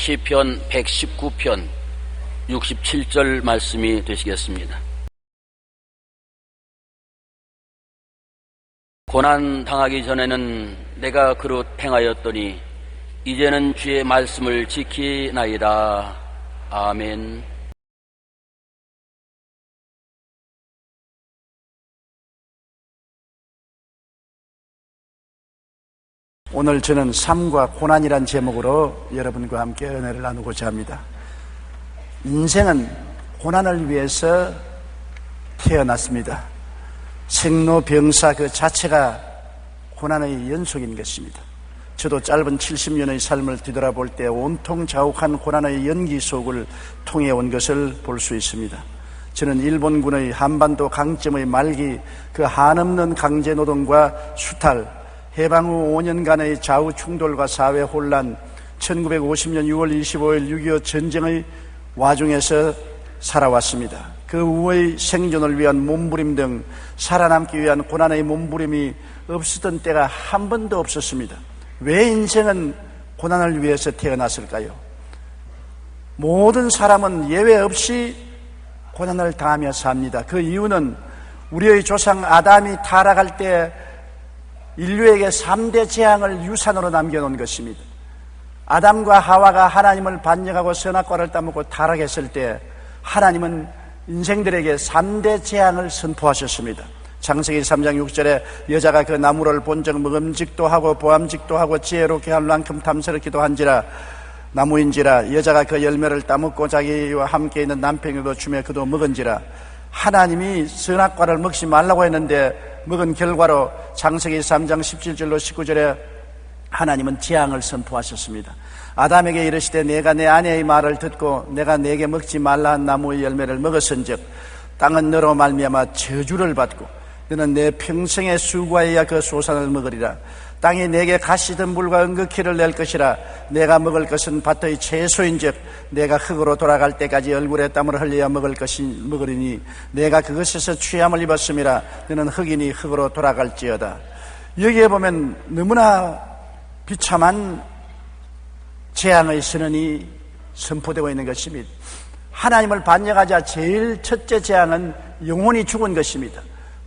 시편 119편 67절 말씀이 되시겠습니다. 고난 당하기 전에는 내가 그릇 행하였더니 이제는 주의 말씀을 지키나이다. 아멘. 오늘 저는 삶과 고난이란 제목으로 여러분과 함께 은혜를 나누고자 합니다. 인생은 고난을 위해서 태어났습니다. 생로병사 그 자체가 고난의 연속인 것입니다. 저도 짧은 70년의 삶을 뒤돌아볼 때 온통 자욱한 고난의 연기 속을 통해 온 것을 볼 수 있습니다. 저는 일본군의 한반도 강점의 말기 그 한없는 강제노동과 수탈, 해방 후 5년간의 좌우 충돌과 사회 혼란, 1950년 6월 25일 6.25 전쟁의 와중에서 살아왔습니다. 그 후의 생존을 위한 몸부림 등 살아남기 위한 고난의 몸부림이 없었던 때가 한 번도 없었습니다. 왜 인생은 고난을 위해서 태어났을까요? 모든 사람은 예외 없이 고난을 당하며 삽니다. 그 이유는 우리의 조상 아담이 타락할 때 인류에게 3대 재앙을 유산으로 남겨놓은 것입니다. 아담과 하와가 하나님을 반역하고 선악과를 따먹고 타락했을 때 하나님은 인생들에게 3대 재앙을 선포하셨습니다. 창세기 3장 6절에 여자가 그 나무를 본즉 먹음직도 하고 보암직도 하고 지혜롭게 할 만큼 탐스럽기도 한지라 나무인지라 여자가 그 열매를 따먹고 자기와 함께 있는 남편에게도 주며 그도 먹은지라. 하나님이 선악과를 먹지 말라고 했는데 먹은 결과로 창세기 3장 17절로 19절에 하나님은 재앙을 선포하셨습니다. 아담에게 이르시되 내가 내 아내의 말을 듣고 내가 내게 먹지 말라 한 나무의 열매를 먹었은즉 땅은 너로 말미암아 저주를 받고 너는 내 평생의 수고하여야 그 소산을 먹으리라. 땅이 내게 가시덤불과 은극히를 낼 것이라. 내가 먹을 것은 밭의 채소인즉 내가 흙으로 돌아갈 때까지 얼굴에 땀을 흘려야 먹으리니 내가 그것에서 취함을 입었음이라. 너는 흙이니 흙으로 돌아갈지어다. 여기에 보면 너무나 비참한 재앙의 선언이 선포되고 있는 것입니다. 하나님을 반역하자 제일 첫째 재앙은 영혼이 죽은 것입니다.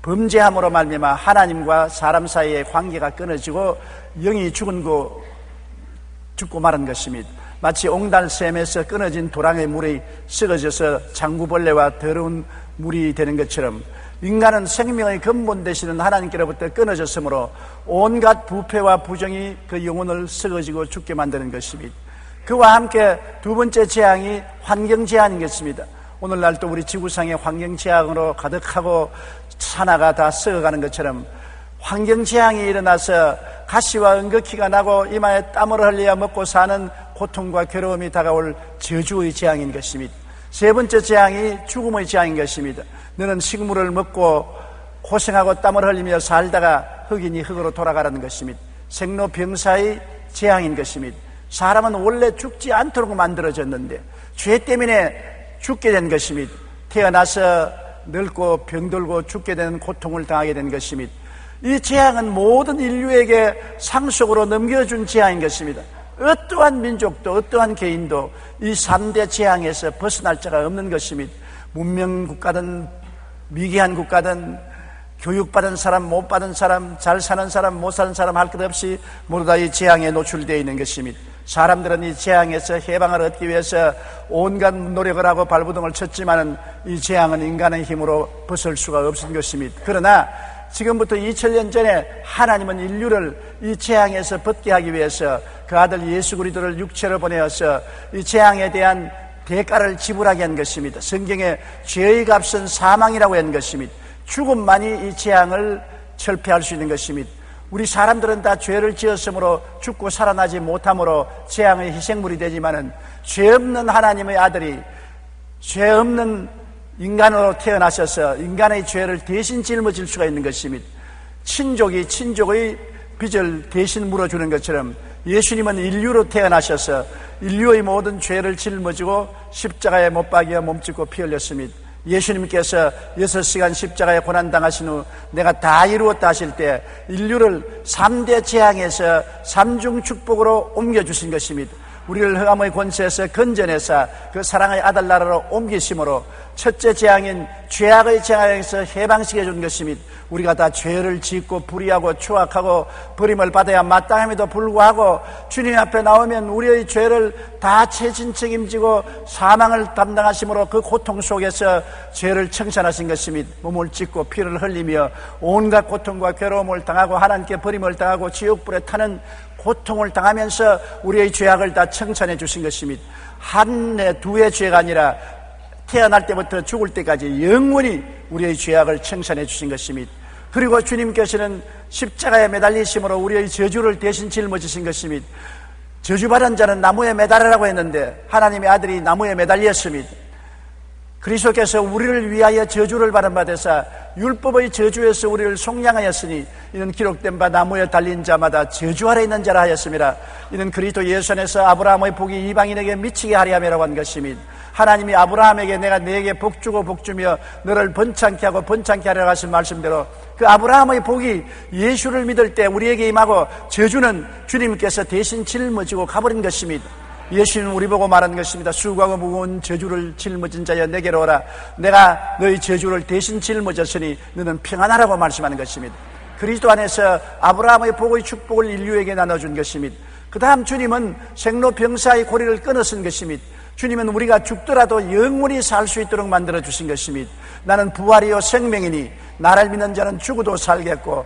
범죄함으로 말미암아 하나님과 사람 사이의 관계가 끊어지고 영이 죽고 마른 것입니다. 마치 옹달샘에서 끊어진 도랑의 물이 썩어져서 장구벌레와 더러운 물이 되는 것처럼 인간은 생명의 근본 되시는 하나님께로부터 끊어졌으므로 온갖 부패와 부정이 그 영혼을 썩어지고 죽게 만드는 것입니다. 그와 함께 두 번째 재앙이 환경재앙인 것입니다. 오늘날 또 우리 지구상의 환경재앙으로 가득하고 산하가 다 썩어가는 것처럼 환경재앙이 일어나서 가시와 은극히가 나고 이마에 땀을 흘려야 먹고 사는 고통과 괴로움이 다가올 저주의 재앙인 것입니다. 세 번째 재앙이 죽음의 재앙인 것입니다. 너는 식물을 먹고 고생하고 땀을 흘리며 살다가 흙이니 흙으로 돌아가라는 것입니다. 생로병사의 재앙인 것입니다. 사람은 원래 죽지 않도록 만들어졌는데 죄 때문에 죽게 된 것입니다. 태어나서 늙고 병들고 죽게 되는 고통을 당하게 된 것입니다. 이 재앙은 모든 인류에게 상속으로 넘겨준 재앙인 것입니다. 어떠한 민족도 어떠한 개인도 이 3대 재앙에서 벗어날 자가 없는 것입니다. 문명국가든 미개한 국가든 교육받은 사람 못 받은 사람 잘 사는 사람 못 사는 사람 할 것 없이 모두 다 이 재앙에 노출되어 있는 것입니다. 사람들은 이 재앙에서 해방을 얻기 위해서 온갖 노력을 하고 발부동을 쳤지만은 이 재앙은 인간의 힘으로 벗을 수가 없은 것입니다. 그러나 지금부터 2000년 전에 하나님은 인류를 이 재앙에서 벗게 하기 위해서 그 아들 예수 그리스도를 육체로 보내어서 이 재앙에 대한 대가를 지불하게 한 것입니다. 성경에 죄의 값은 사망이라고 한 것입니다. 죽음만이 이 재앙을 철폐할 수 있는 것입니다. 우리 사람들은 다 죄를 지었으므로 죽고 살아나지 못함으로 재앙의 희생물이 되지만은 죄 없는 하나님의 아들이 죄 없는 인간으로 태어나셔서 인간의 죄를 대신 짊어질 수가 있는 것입니다. 친족이 친족의 빚을 대신 물어주는 것처럼 예수님은 인류로 태어나셔서 인류의 모든 죄를 짊어지고 십자가에 못 박여 몸짓고 피 흘렸습니다. 예수님께서 6시간 십자가에 고난당하신 후 내가 다 이루었다 하실 때 인류를 3대 재앙에서 3중 축복으로 옮겨주신 것입니다. 우리를 흑암의 권세에서 건져내사 그 사랑의 아들 나라로 옮기심으로 첫째 재앙인 죄악의 재앙에서 해방시켜 준 것이며 우리가 다 죄를 짓고 불의하고 추악하고 버림을 받아야 마땅함에도 불구하고 주님 앞에 나오면 우리의 죄를 다 채진 책임지고 사망을 담당하심으로 그 고통 속에서 죄를 청산하신 것이며 몸을 찢고 피를 흘리며 온갖 고통과 괴로움을 당하고 하나님께 버림을 당하고 지옥불에 타는 고통을 당하면서 우리의 죄악을 다 청산해 주신 것이며 한 해, 두 해 죄가 아니라 태어날 때부터 죽을 때까지 영원히 우리의 죄악을 청산해 주신 것이며 그리고 주님께서는 십자가에 매달리심으로 우리의 저주를 대신 짊어지신 것이며 저주받은 자는 나무에 매달으라고 했는데 하나님의 아들이 나무에 매달렸습니다. 그리스도께서 우리를 위하여 저주를 받은 바 되사 율법의 저주에서 우리를 속량하였으니 이는 기록된 바 나무에 달린 자마다 저주 아래 있는 자라 하였습니다. 이는 그리스도 예수 안에서 아브라함의 복이 이방인에게 미치게 하려 함이라고 한 것이니 하나님이 아브라함에게 내가 네게 복주고 복주며 너를 번창케 하고 번창케 하려고 하신 말씀대로 그 아브라함의 복이 예수를 믿을 때 우리에게 임하고 저주는 주님께서 대신 짊어지고 가버린 것입니다. 예수는 우리 보고 말한 것입니다. 수고하고 무거운 저주를 짊어진 자여 내게로 오라. 내가 너희 저주를 대신 짊어졌으니 너는 평안하라고 말씀하는 것입니다. 그리스도 안에서 아브라함의 복의 축복을 인류에게 나눠준 것입니다. 그 다음 주님은 생로병사의 고리를 끊어쓴 것입니다. 주님은 우리가 죽더라도 영원히 살 수 있도록 만들어 주신 것입니다. 나는 부활이요 생명이니 나를 믿는 자는 죽어도 살겠고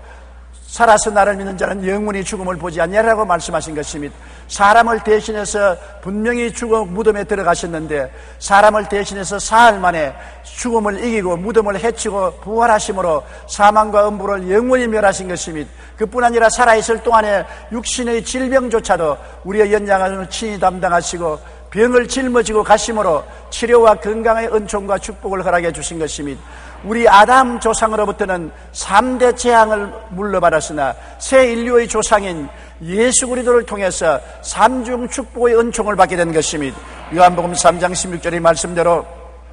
살아서 나를 믿는 자는 영원히 죽음을 보지 않냐라고 말씀하신 것입니다. 사람을 대신해서 분명히 죽음 무덤에 들어가셨는데 사람을 대신해서 사흘 만에 죽음을 이기고 무덤을 해치고 부활하심으로 사망과 음부를 영원히 멸하신 것입니다. 그뿐 아니라 살아있을 동안에 육신의 질병조차도 우리의 연약함을 친히 담당하시고 병을 짊어지고 가심으로 치료와 건강의 은총과 축복을 허락해 주신 것입니다. 우리 아담 조상으로부터는 3대 재앙을 물러받았으나 새 인류의 조상인 예수 그리스도를 통해서 삼중 축복의 은총을 받게 된 것입니다. 요한복음 3장 16절의 말씀대로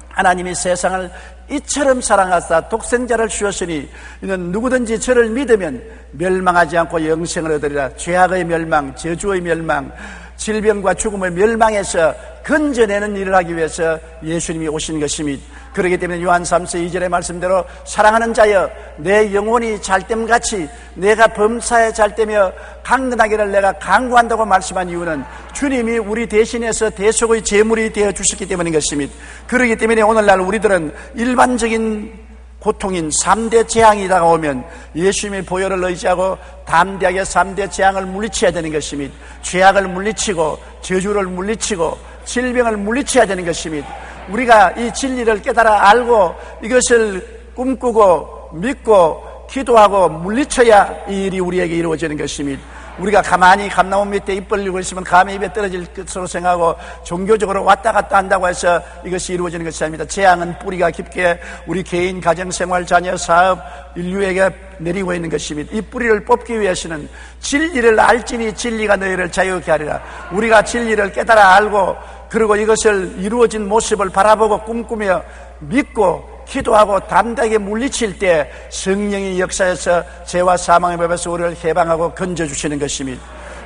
하나님이 세상을 이처럼 사랑하사 독생자를 주었으니 이는 누구든지 저를 믿으면 멸망하지 않고 영생을 얻으리라. 죄악의 멸망, 저주의 멸망, 질병과 죽음의 멸망에서 건져내는 일을 하기 위해서 예수님이 오신 것입니다. 그렇기 때문에 요한 3서 2절의 말씀대로 사랑하는 자여 내 영혼이 잘됨같이 내가 범사에 잘되며 강건하기를 내가 간구한다고 말씀한 이유는 주님이 우리 대신해서 대속의 제물이 되어 주셨기 때문인 것입니다. 그렇기 때문에 오늘날 우리들은 일반적인 고통인 3대 재앙이 다가오면 예수님의 보혈을 의지하고 담대하게 3대 재앙을 물리쳐야 되는 것입니다. 죄악을 물리치고 저주를 물리치고 질병을 물리쳐야 되는 것입니다. 우리가 이 진리를 깨달아 알고 이것을 꿈꾸고 믿고 기도하고 물리쳐야 이 일이 우리에게 이루어지는 것입니다. 우리가 가만히 감나무 밑에 입 벌리고 있으면 감이 입에 떨어질 것으로 생각하고 종교적으로 왔다 갔다 한다고 해서 이것이 이루어지는 것이 아닙니다. 재앙은 뿌리가 깊게 우리 개인, 가정생활, 자녀, 사업, 인류에게 내리고 있는 것입니다. 이 뿌리를 뽑기 위해서는 진리를 알지니 진리가 너희를 자유케 하리라. 우리가 진리를 깨달아 알고 그리고 이것을 이루어진 모습을 바라보고 꿈꾸며 믿고 기도하고 담대하게 물리칠 때 성령이 역사해서 죄와 사망의 법에서 우리를 해방하고 건져주시는 것입니다.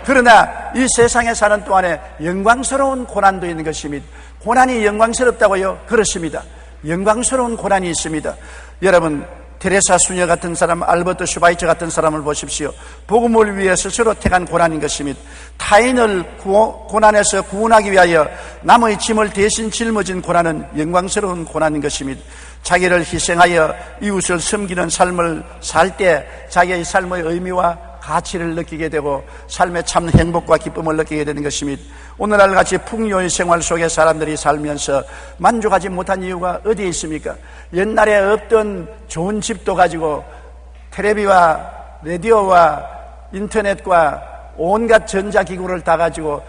그러나 이 세상에 사는 동안에 영광스러운 고난도 있는 것입니다. 고난이 영광스럽다고요? 그렇습니다. 영광스러운 고난이 있습니다. 여러분 테레사 수녀 같은 사람, 알버트 슈바이처 같은 사람을 보십시오. 복음을 위해 스스로 택한 고난인 것입니다. 타인을 고난에서 구원하기 위하여 남의 짐을 대신 짊어진 고난은 영광스러운 고난인 것입니다. 자기를 희생하여 이웃을 섬기는 삶을 살 때 자기의 삶의 의미와 가치를 느끼게 되고 삶의 참 행복과 기쁨을 느끼게 되는 것입니다. 오늘날 같이 풍요의 생활 속에 사람들이 살면서 만족하지 못한 이유가 어디에 있습니까? 옛날에 없던 좋은 집도 가지고 텔레비와 라디오와 인터넷과 온갖 전자기구를 다 가지고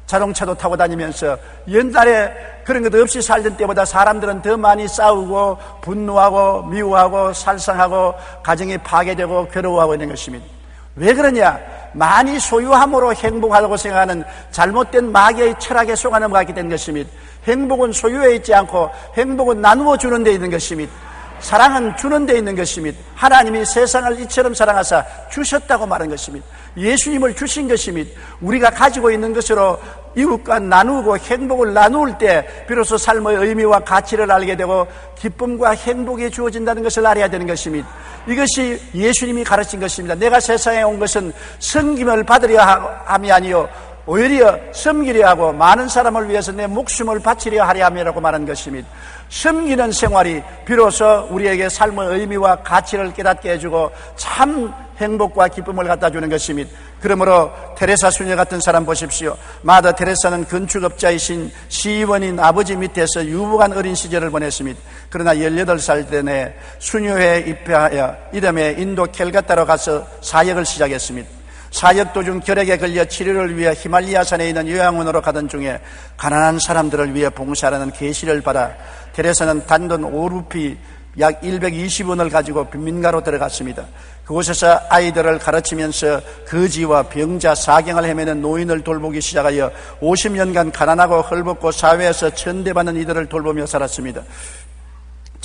자동차도 타고 다니면서 옛날에 그런 것 없이 살던 때보다 사람들은 더 많이 싸우고 분노하고 미워하고 살상하고 가정이 파괴되고 괴로워하고 있는 것입니다. 왜 그러냐? 많이 소유함으로 행복하다고 생각하는 잘못된 마귀의 철학에 속아 넘어가게 된 것입니다. 행복은 소유에 있지 않고 행복은 나누어 주는 데 있는 것입니다. 사랑은 주는 데 있는 것입니다. 하나님이 세상을 이처럼 사랑하사 주셨다고 말한 것입니다. 예수님을 주신 것입니다. 우리가 가지고 있는 것으로 이웃과 나누고 행복을 나누을 때 비로소 삶의 의미와 가치를 알게 되고 기쁨과 행복이 주어진다는 것을 알아야 되는 것입니다. 이것이 예수님이 가르친 것입니다. 내가 세상에 온 것은 섬김을 받으려 함이 아니요 오히려 섬기려 하고 많은 사람을 위해서 내 목숨을 바치려 하려 함이라고 말한 것입니다. 섬기는 생활이 비로소 우리에게 삶의 의미와 가치를 깨닫게 해주고 참 행복과 기쁨을 갖다 주는 것입니다. 그러므로 테레사 수녀 같은 사람 보십시오. 마더 테레사는 건축업자이신 시의원인 아버지 밑에서 유복한 어린 시절을 보냈습니다. 그러나 18살 때에 수녀회에 입회하여 이듬해 인도 캘가타로 가서 사역을 시작했습니다. 사역 도중 결핵에 걸려 치료를 위해 히말리아산에 있는 요양원으로 가던 중에 가난한 사람들을 위해 봉사하는 계시를 받아 테레사는 단돈 5루피 약 120원을 가지고 빈민가로 들어갔습니다. 그곳에서 아이들을 가르치면서 거지와 병자, 사경을 헤매는 노인을 돌보기 시작하여 50년간 가난하고 헐벗고 사회에서 천대받는 이들을 돌보며 살았습니다.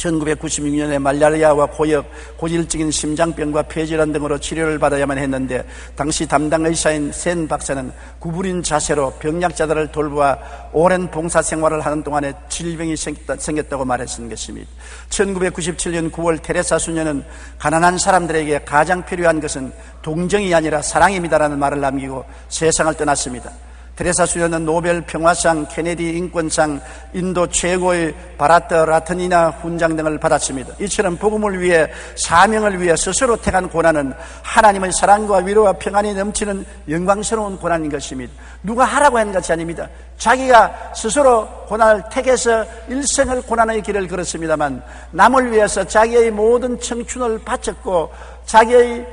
1996년에 말라리아와 고역, 고질적인 심장병과 폐질환 등으로 치료를 받아야만 했는데 당시 담당 의사인 센 박사는 구부린 자세로 병약자들을 돌보아 오랜 봉사 생활을 하는 동안에 질병이 생겼다고 말했던 것입니다. 1997년 9월 테레사 수녀는 가난한 사람들에게 가장 필요한 것은 동정이 아니라 사랑입니다라는 말을 남기고 세상을 떠났습니다. 테레사 수녀는 노벨 평화상, 케네디 인권상, 인도 최고의 바라트 라트니나 훈장 등을 받았습니다. 이처럼 복음을 위해, 사명을 위해 스스로 택한 고난은 하나님의 사랑과 위로와 평안이 넘치는 영광스러운 고난인 것입니다. 누가 하라고 한 것이 아닙니다. 자기가 스스로 고난을 택해서 일생을 고난의 길을 걸었습니다만 남을 위해서 자기의 모든 청춘을 바쳤고 자기의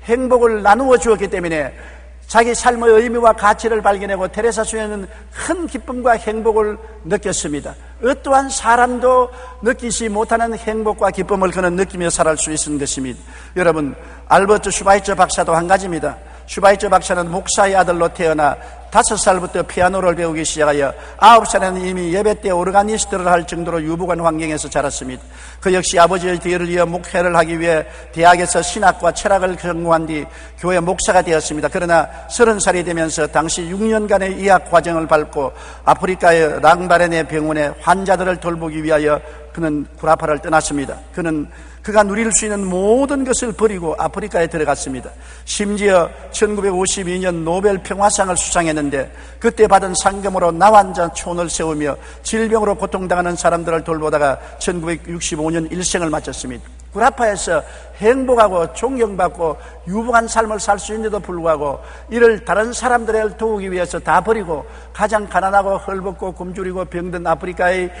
행복을 나누어 주었기 때문에 자기 삶의 의미와 가치를 발견하고 테레사 수녀는 큰 기쁨과 행복을 느꼈습니다. 어떠한 사람도 느끼지 못하는 행복과 기쁨을 그는 느끼며 살아갈 수 있는 것입니다. 여러분, 알버트 슈바이처 박사도 한 가지입니다. 슈바이처 박사는 목사의 아들로 태어나 5살부터 피아노를 배우기 시작하여 9살에는 이미 예배 때 오르가니스트를 할 정도로 유복한 환경에서 자랐습니다. 그 역시 아버지의 뒤를 이어 목회를 하기 위해 대학에서 신학과 철학을 전공한 뒤 교회 목사가 되었습니다. 그러나 30살이 되면서 당시 6년간의 의학 과정을 밟고 아프리카의 랑바렌의 병원에 환자들을 돌보기 위하여 그는 구라파를 떠났습니다. 그가 누릴 수 있는 모든 것을 버리고 아프리카에 들어갔습니다. 심지어 1952년 노벨 평화상을 수상했는데 그때 받은 상금으로 나환자촌을 세우며 질병으로 고통당하는 사람들을 돌보다가 1965년 일생을 마쳤습니다. 구라파에서 행복하고 존경받고 유복한 삶을 살 수 있는데도 불구하고 이를 다른 사람들을 도우기 위해서 다 버리고 가장 가난하고 헐벗고 굶주리고 병든 아프리카의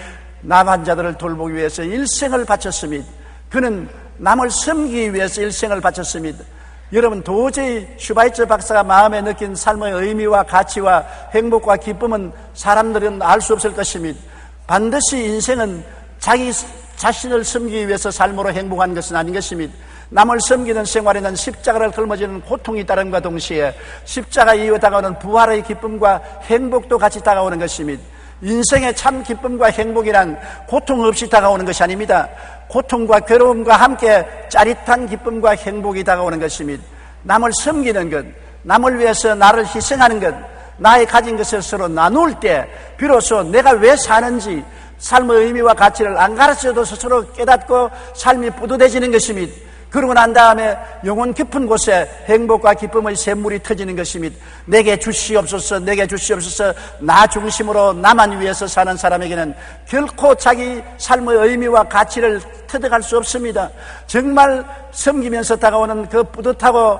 나환자들을 돌보기 위해서 일생을 바쳤습니다. 그는 남을 섬기기 위해서 일생을 바쳤습니다. 여러분, 도저히 슈바이처 박사가 마음에 느낀 삶의 의미와 가치와 행복과 기쁨은 사람들은 알 수 없을 것입니다. 반드시 인생은 자기 자신을 섬기기 위해서 삶으로 행복한 것은 아닌 것입니다. 남을 섬기는 생활에는 십자가를 걸머지는 고통이 따름과 동시에 십자가 이후에 다가오는 부활의 기쁨과 행복도 같이 다가오는 것입니다. 인생의 참 기쁨과 행복이란 고통 없이 다가오는 것이 아닙니다. 고통과 괴로움과 함께 짜릿한 기쁨과 행복이 다가오는 것입니다. 남을 섬기는 것, 남을 위해서 나를 희생하는 것, 나의 가진 것을 서로 나눌 때 비로소 내가 왜 사는지 삶의 의미와 가치를 안 가르쳐도 스스로 깨닫고 삶이 뿌듯해지는 것입니다. 그러고 난 다음에 영혼 깊은 곳에 행복과 기쁨의 샘물이 터지는 것입니다. 내게 주시옵소서, 내게 주시옵소서. 나 중심으로 나만 위해서 사는 사람에게는 결코 자기 삶의 의미와 가치를 터득할 수 없습니다. 정말 섬기면서 다가오는 그 뿌듯하고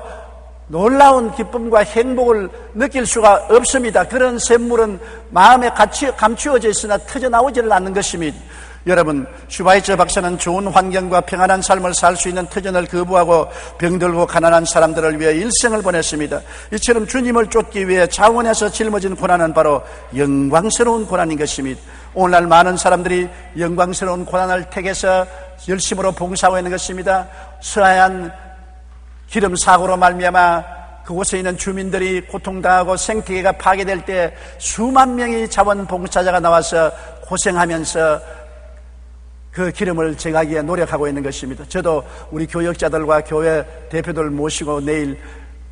놀라운 기쁨과 행복을 느낄 수가 없습니다. 그런 샘물은 마음에 감추어져 있으나 터져나오지를 않는 것입니다. 여러분, 슈바이처 박사는 좋은 환경과 평안한 삶을 살 수 있는 터전을 거부하고 병들고 가난한 사람들을 위해 일생을 보냈습니다. 이처럼 주님을 쫓기 위해 자원에서 짊어진 고난은 바로 영광스러운 고난인 것입니다. 오늘날 많은 사람들이 영광스러운 고난을 택해서 열심으로 봉사하고 있는 것입니다. 서해안 기름 사고로 말미암아 그곳에 있는 주민들이 고통당하고 생태계가 파괴될 때 수만 명의 자원봉사자가 나와서 고생하면서 그 기름을 제거하기 위해 노력하고 있는 것입니다. 저도 우리 교역자들과 교회 대표들 모시고 내일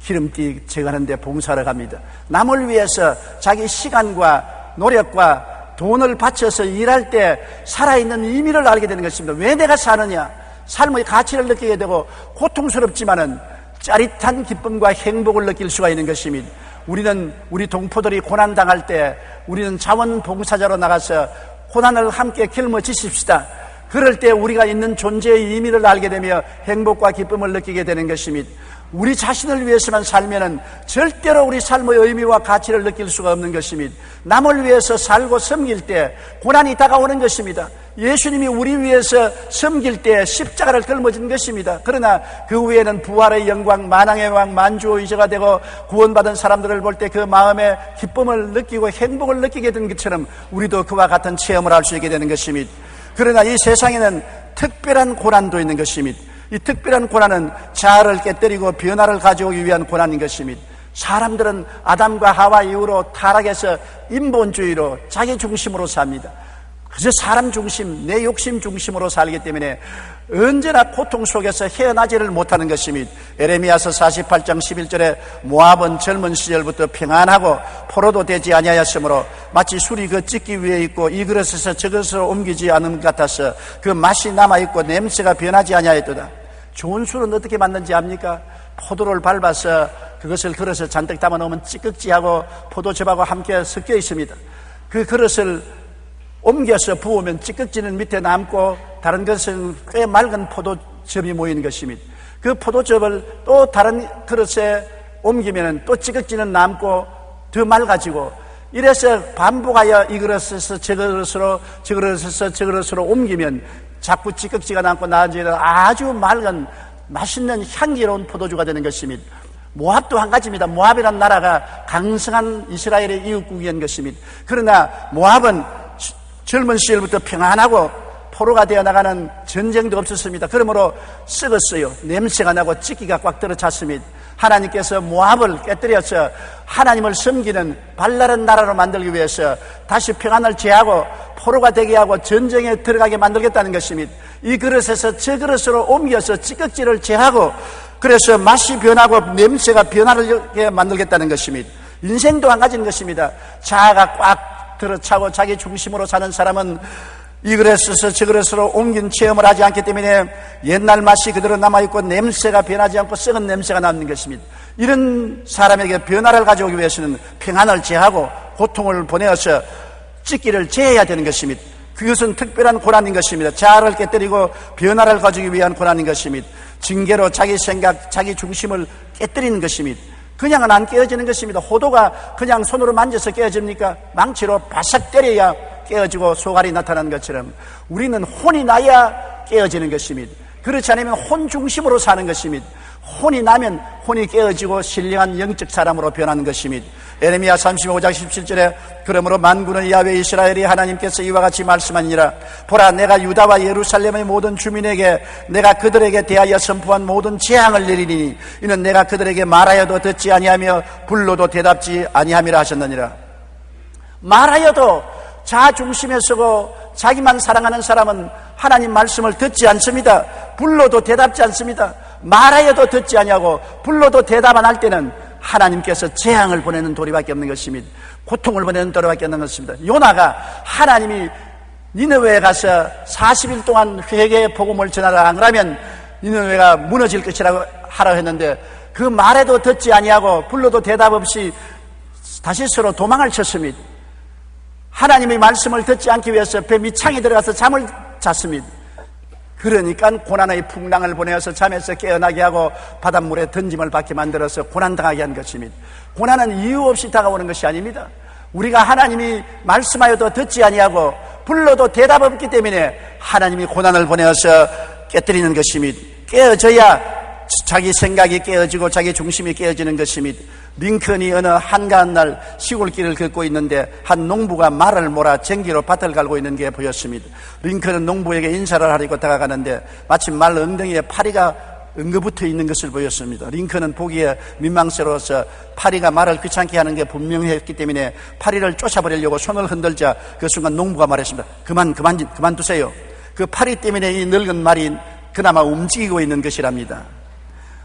기름띠 제거하는데 봉사를 갑니다. 남을 위해서 자기 시간과 노력과 돈을 바쳐서 일할 때 살아있는 의미를 알게 되는 것입니다. 왜 내가 사느냐? 삶의 가치를 느끼게 되고 고통스럽지만은 짜릿한 기쁨과 행복을 느낄 수가 있는 것입니다. 우리 동포들이 고난당할 때 우리는 자원봉사자로 나가서 고난을 함께 길머지십시다. 그럴 때 우리가 있는 존재의 의미를 알게 되며 행복과 기쁨을 느끼게 되는 것입니다. 우리 자신을 위해서만 살면은 절대로 우리 삶의 의미와 가치를 느낄 수가 없는 것입니다. 남을 위해서 살고 섬길 때 고난이 다가오는 것입니다. 예수님이 우리 위해서 섬길 때 십자가를 걸머진 것입니다. 그러나 그 후에는 부활의 영광, 만왕의 왕, 만주의 의제가 되고 구원받은 사람들을 볼 때 그 마음에 기쁨을 느끼고 행복을 느끼게 된 것처럼 우리도 그와 같은 체험을 할 수 있게 되는 것입니다. 그러나 이 세상에는 특별한 고난도 있는 것입니다. 이 특별한 고난은 자아를 깨뜨리고 변화를 가져오기 위한 고난인 것입니다. 사람들은 아담과 하와 이후로 타락해서 인본주의로 자기 중심으로 삽니다. 그저 사람 중심, 내 욕심 중심으로 살기 때문에 언제나 고통 속에서 헤어나지를 못하는 것입니다. 에레미야서 48장 11절에 모압은 젊은 시절부터 평안하고 포로도 되지 아니하였으므로 마치 술이 그 찢기 위에 있고 이 그릇에서 저 그릇으로 옮기지 않은 것 같아서 그 맛이 남아있고 냄새가 변하지 아니하였도다. 좋은 술은 어떻게 만든지 압니까? 포도를 밟아서 그것을 그릇에 잔뜩 담아놓으면 찌꺽지하고 포도즙하고 함께 섞여 있습니다. 그 그릇을 옮겨서 부으면 찌꺽지는 밑에 남고 다른 것은 꽤 맑은 포도즙이 모이는 것입니다. 그 포도즙을 또 다른 그릇에 옮기면 또 찌꺽지는 남고 더 맑아지고 이래서 반복하여 이 그릇에서 저 그릇으로 저 그릇에서 저 그릇으로 옮기면 자꾸 찌꺽지가 남고 나중에는 아주 맑은 맛있는 향기로운 포도주가 되는 것입니다. 모압도 한 가지입니다. 모압이라는 나라가 강성한 이스라엘의 이웃국이었던 것입니다. 그러나 모압은 젊은 시절부터 평안하고 포로가 되어 나가는 전쟁도 없었습니다. 그러므로 썩었어요. 냄새가 나고 찌기가 꽉 들어찼습니다. 하나님께서 모압을 깨뜨려서 하나님을 섬기는 발랄한 나라로 만들기 위해서 다시 평안을 제하고 포로가 되게 하고 전쟁에 들어가게 만들겠다는 것입니다. 이 그릇에서 저 그릇으로 옮겨서 찌꺼기를 제하고 그래서 맛이 변하고 냄새가 변하게 만들겠다는 것입니다. 인생도 한 가지인 것입니다. 자아가 꽉 들어차고 자기 중심으로 사는 사람은 이 그릇에서 저 그릇으로 옮긴 체험을 하지 않기 때문에 옛날 맛이 그대로 남아있고 냄새가 변하지 않고 썩은 냄새가 남는 것입니다. 이런 사람에게 변화를 가져오기 위해서는 평안을 제하고 고통을 보내어서 찢기를 제해야 되는 것입니다. 그것은 특별한 고난인 것입니다. 자아를 깨뜨리고 변화를 가져오기 위한 고난인 것입니다. 징계로 자기 생각, 자기 중심을 깨뜨리는 것입니다. 그냥은 안 깨어지는 것입니다. 호도가 그냥 손으로 만져서 깨어집니까? 망치로 바싹 때려야 깨어지고 소갈이 나타나는 것처럼 우리는 혼이 나야 깨어지는 것입니다. 그렇지 않으면 혼 중심으로 사는 것입니다. 혼이 나면 혼이 깨어지고 신령한 영적 사람으로 변하는 것입니다. 에레미야 35장 17절에 그러므로 만군의 야훼 이스라엘이 하나님께서 이와 같이 말씀하니라. 보라, 내가 유다와 예루살렘의 모든 주민에게 내가 그들에게 대하여 선포한 모든 재앙을 내리니 이는 내가 그들에게 말하여도 듣지 아니하며 불러도 대답지 아니함이라 하셨느니라. 말하여도 자중심에 서고 자기만 사랑하는 사람은 하나님 말씀을 듣지 않습니다. 불러도 대답지 않습니다. 말하여도 듣지 아니하고 불러도 대답 안 할 때는 하나님께서 재앙을 보내는 도리밖에 없는 것입니다. 고통을 보내는 도리밖에 없는 것입니다. 요나가 하나님이 니느웨에 가서 40일 동안 회개의 복음을 전하라 안 그러면 니느웨가 무너질 것이라고 하라고 했는데 그 말에도 듣지 아니하고 불러도 대답 없이 다시 서로 도망을 쳤습니다. 하나님의 말씀을 듣지 않기 위해서 배 밑창에 들어가서 잠을 잤습니다. 그러니까 고난의 풍랑을 보내어서 잠에서 깨어나게 하고 바닷물에 던짐을 받게 만들어서 고난당하게 한 것입니다. 고난은 이유 없이 다가오는 것이 아닙니다. 우리가 하나님이 말씀하여도 듣지 아니하고 불러도 대답 없기 때문에 하나님이 고난을 보내어서 깨뜨리는 것입니다. 깨어져야 자기 생각이 깨어지고 자기 중심이 깨어지는 것입니다. 링컨이 어느 한가한 날 시골길을 걷고 있는데 한 농부가 말을 몰아 쟁기로 밭을 갈고 있는 게 보였습니다. 링컨은 농부에게 인사를 하려고 다가가는데 마침 말 엉덩이에 파리가 엉겨붙어 있는 것을 보였습니다. 링컨은 보기에 민망스러워서 파리가 말을 귀찮게 하는 게 분명했기 때문에 파리를 쫓아버리려고 손을 흔들자 그 순간 농부가 말했습니다. 그만두세요. 그 파리 때문에 이 늙은 말이 그나마 움직이고 있는 것이랍니다.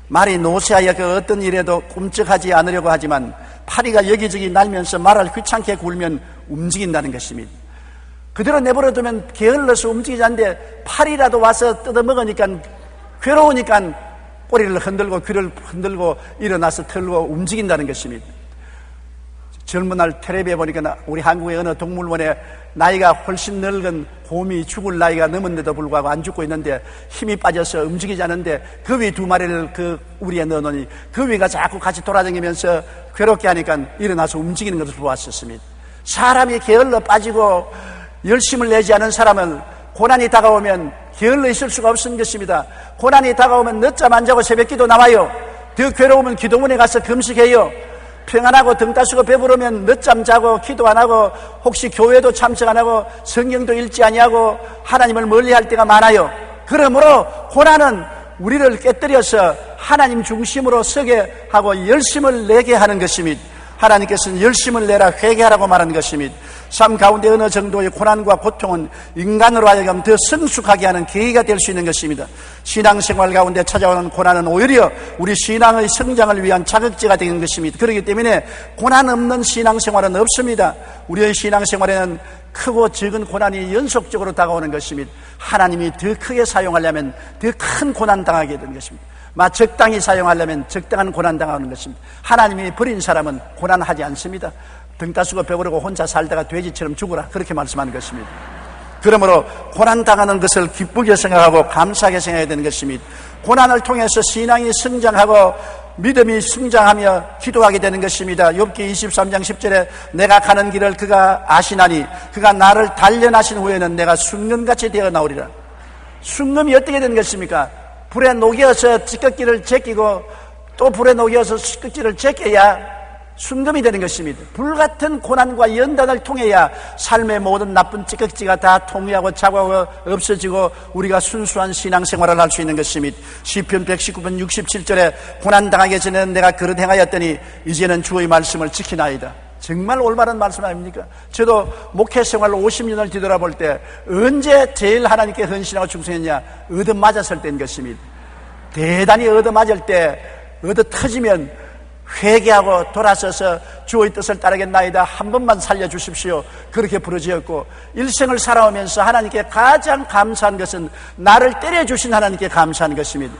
말이 노쇠하여 그 어떤 일에도 꼼짝하지 않으려고 하지만 파리가 여기저기 날면서 말을 귀찮게 굴면 움직인다는 것입니다. 그대로 내버려두면 게을러서 움직이지 않는데 파리라도 와서 뜯어먹으니까 괴로우니까 꼬리를 흔들고 귀를 흔들고 일어나서 털고 움직인다는 것입니다. 젊은 날 텔레비에 보니까 우리 한국의 어느 동물원에 나이가 훨씬 늙은 곰이 죽을 나이가 넘었는데도 불구하고 안 죽고 있는데 힘이 빠져서 움직이지 않는데 그 위 2마리를 그 우리에 넣어놓으니 그 위가 자꾸 같이 돌아다니면서 괴롭게 하니까 일어나서 움직이는 것을 보았었습니다. 사람이 게을러 빠지고 열심을 내지 않은 사람은 고난이 다가오면 게을러 있을 수가 없는 것입니다. 고난이 다가오면 늦잠 안 자고 새벽기도 나와요. 더 괴로우면 기도문에 가서 금식해요. 평안하고 등 따시고 배부르면 늦잠 자고 기도 안 하고 혹시 교회도 참석 안 하고 성경도 읽지 아니하고 하나님을 멀리할 때가 많아요. 그러므로 고난은 우리를 깨뜨려서 하나님 중심으로 서게 하고 열심을 내게 하는 것입니다. 하나님께서는 열심을 내라 회개하라고 말하는 것입니다. 삶 가운데 어느 정도의 고난과 고통은 인간으로 하여금 더 성숙하게 하는 계기가 될 수 있는 것입니다. 신앙생활 가운데 찾아오는 고난은 오히려 우리 신앙의 성장을 위한 자극제가 되는 것입니다. 그렇기 때문에 고난 없는 신앙생활은 없습니다. 우리의 신앙생활에는 크고 적은 고난이 연속적으로 다가오는 것입니다. 하나님이 더 크게 사용하려면 더 큰 고난 당하게 되는 것입니다. 적당히 사용하려면 적당한 고난 당하는 것입니다. 하나님이 버린 사람은 고난하지 않습니다. 등 따시고 배부르고 혼자 살다가 돼지처럼 죽으라 그렇게 말씀하는 것입니다. 그러므로 고난 당하는 것을 기쁘게 생각하고 감사하게 생각해야 되는 것입니다. 고난을 통해서 신앙이 성장하고 믿음이 성장하며 기도하게 되는 것입니다. 욥기 23장 10절에 내가 가는 길을 그가 아시나니 그가 나를 단련하신 후에는 내가 순금같이 되어 나오리라. 순금이 어떻게 되는 것입니까? 불에 녹여서 찌꺼기를 제끼고 또 불에 녹여서 찌꺼기를 제껴야 순금이 되는 것입니다. 불같은 고난과 연단을 통해야 삶의 모든 나쁜 찌꺼기가 다 통회하고 자고하고 없어지고 우리가 순수한 신앙생활을 할 수 있는 것입니다. 시편 119편 67절에 고난당하기 전에는 내가 그릇 행하였더니 이제는 주의 말씀을 지키나이다. 정말 올바른 말씀 아닙니까? 저도 목회생활 50년을 뒤돌아볼 때 언제 제일 하나님께 헌신하고 충성했냐? 얻어맞았을 때인 것입니다. 대단히 얻어맞을 때 얻어 터지면 회개하고 돌아서서 주의 뜻을 따르겠나이다. 한 번만 살려주십시오. 그렇게 부르짖었고 일생을 살아오면서 하나님께 가장 감사한 것은 나를 때려주신 하나님께 감사한 것입니다.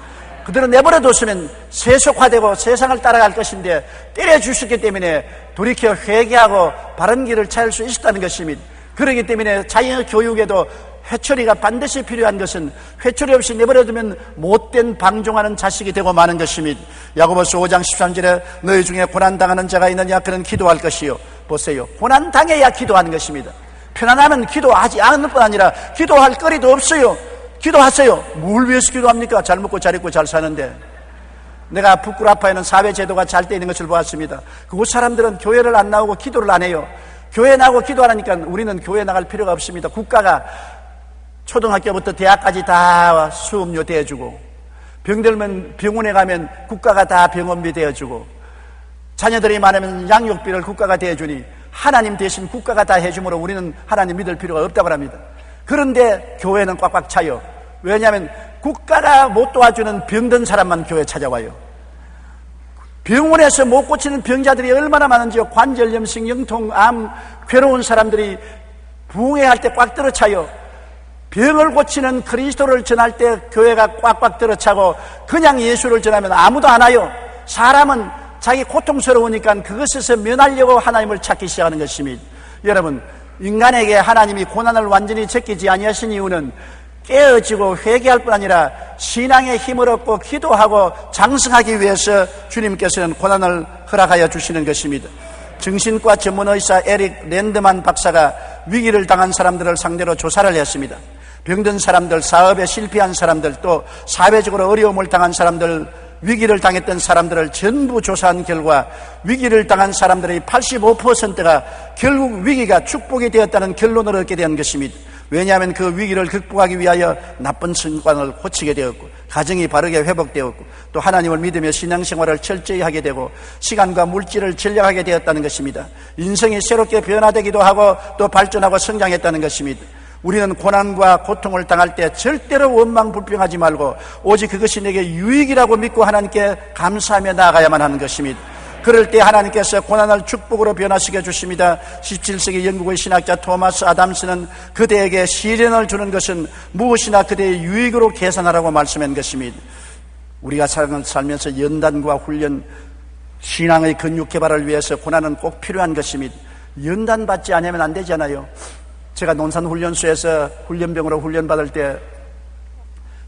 그대로 내버려뒀으면 세속화되고 세상을 따라갈 것인데 때려주셨기 때문에 돌이켜 회개하고 바른 길을 찾을 수 있었다는 것입니다. 그렇기 때문에 자녀 교육에도 회초리가 반드시 필요한 것은 회초리 없이 내버려두면 못된 방종하는 자식이 되고 마는 것입니다. 야고보서 5장 13절에 너희 중에 고난당하는 자가 있느냐 그는 기도할 것이요. 보세요. 고난당해야 기도하는 것입니다. 편안하면 기도하지 않을 뿐 아니라 기도할 거리도 없어요. 기도하세요. 뭘 위해서 기도합니까? 잘 먹고 잘 입고 잘 사는데. 내가 북구라파에는 사회제도가 잘 돼 있는 것을 보았습니다. 그곳 사람들은 교회를 안 나오고 기도를 안 해요. 교회 나오고 기도하니까 우리는 교회 나갈 필요가 없습니다. 국가가 초등학교부터 대학까지 다 수업료 대주고 병들면 병원에 가면 국가가 다 병원비 대주고 자녀들이 많으면 양육비를 국가가 대주니 하나님 대신 국가가 다 해주므로 우리는 하나님 믿을 필요가 없다고 합니다. 그런데 교회는 꽉꽉 차요. 왜냐하면 국가가 못 도와주는 병든 사람만 교회 찾아와요. 병원에서 못 고치는 병자들이 얼마나 많은지요. 관절염식, 영통, 암, 괴로운 사람들이 부흥회할 때 꽉 들어차요. 병을 고치는 그리스도를 전할 때 교회가 꽉꽉 들어차고 그냥 예수를 전하면 아무도 안 와요. 사람은 자기 고통스러우니까 그것에서 면하려고 하나님을 찾기 시작하는 것입니다. 여러분, 인간에게 하나님이 고난을 완전히 제끼지 아니하신 이유는 깨어지고 회개할 뿐 아니라 신앙의 힘을 얻고 기도하고 장성하기 위해서 주님께서는 고난을 허락하여 주시는 것입니다. 정신과 전문의사 에릭 랜드만 박사가 위기를 당한 사람들을 상대로 조사를 했습니다. 병든 사람들, 사업에 실패한 사람들, 또 사회적으로 어려움을 당한 사람들, 위기를 당했던 사람들을 전부 조사한 결과 위기를 당한 사람들의 85%가 결국 위기가 축복이 되었다는 결론을 얻게 된 것입니다. 왜냐하면 그 위기를 극복하기 위하여 나쁜 습관을 고치게 되었고 가정이 바르게 회복되었고 또 하나님을 믿으며 신앙생활을 철저히 하게 되고 시간과 물질을 전략하게 되었다는 것입니다. 인생이 새롭게 변화되기도 하고 또 발전하고 성장했다는 것입니다. 우리는 고난과 고통을 당할 때 절대로 원망불평하지 말고 오직 그것이 내게 유익이라고 믿고 하나님께 감사하며 나아가야만 하는 것입니다. 그럴 때 하나님께서 고난을 축복으로 변화시켜 주십니다. 17세기 영국의 신학자 토마스 아담스는 그대에게 시련을 주는 것은 무엇이나 그대의 유익으로 계산하라고 말씀한 것입니다. 우리가 살면서 연단과 훈련, 신앙의 근육 개발을 위해서 고난은 꼭 필요한 것입니다. 연단받지 않으면 안 되잖아요. 제가 논산훈련소에서 훈련병으로 훈련받을 때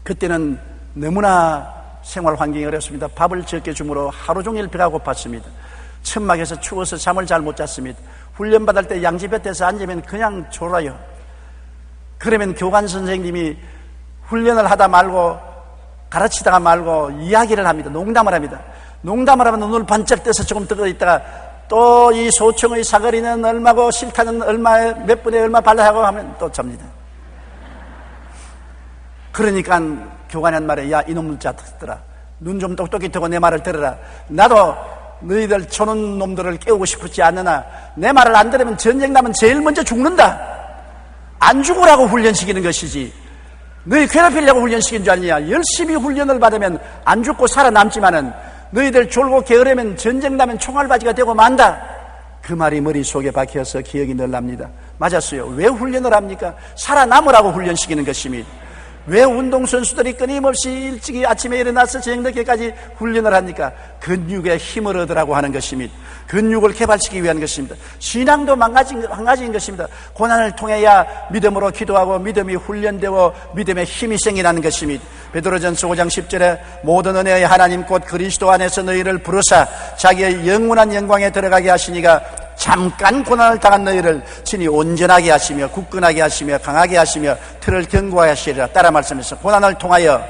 그때는 너무나 생활 환경이 어렵습니다. 밥을 적게 주므로 하루 종일 배가 고팠습니다. 천막에서 추워서 잠을 잘 못 잤습니다. 훈련받을 때 양지볕에서 앉으면 그냥 졸아요. 그러면 교관 선생님이 훈련을 하다 말고 가르치다가 말고 이야기를 합니다. 농담을 합니다. 농담을 하면 눈을 반짝 떠서 조금 뜨고 있다가 또 이 소총의 사거리는 얼마고 실타는 얼마에 몇 분에 얼마 발라하고 하면 또 잡니다. 그러니까 교관이 한 말에 야 이놈들 자식들아 눈 좀 똑똑히 뜨고 내 말을 들어라. 나도 너희들 초는 놈들을 깨우고 싶지 않으나 내 말을 안 들으면 전쟁 나면 제일 먼저 죽는다. 안 죽으라고 훈련시키는 것이지 너희 괴롭히려고 훈련시킨 줄 아니냐. 열심히 훈련을 받으면 안 죽고 살아남지만은 너희들 졸고 게으르면 전쟁 나면 총알바지가 되고 만다. 그 말이 머릿속에 박혀서 기억이 늘 납니다. 맞았어요. 왜 훈련을 합니까? 살아남으라고 훈련시키는 것입니다. 왜 운동선수들이 끊임없이 일찍이 아침에 일어나서 저녁 늦게까지 훈련을 합니까? 근육에 힘을 얻으라고 하는 것입니다. 근육을 개발시키기 위한 것입니다. 신앙도 마찬가지인 것입니다. 고난을 통해야 믿음으로 기도하고 믿음이 훈련되고 믿음의 힘이 생기는 것입니다. 베드로전서 5장 10절에 모든 은혜의 하나님 곧 그리스도 안에서 너희를 부르사 자기의 영원한 영광에 들어가게 하시니가 잠깐 고난을 당한 너희를 친히 온전하게 하시며 굳건하게 하시며 강하게 하시며 틀을 견고하게 하시리라. 따라 말씀해서 고난을 통하여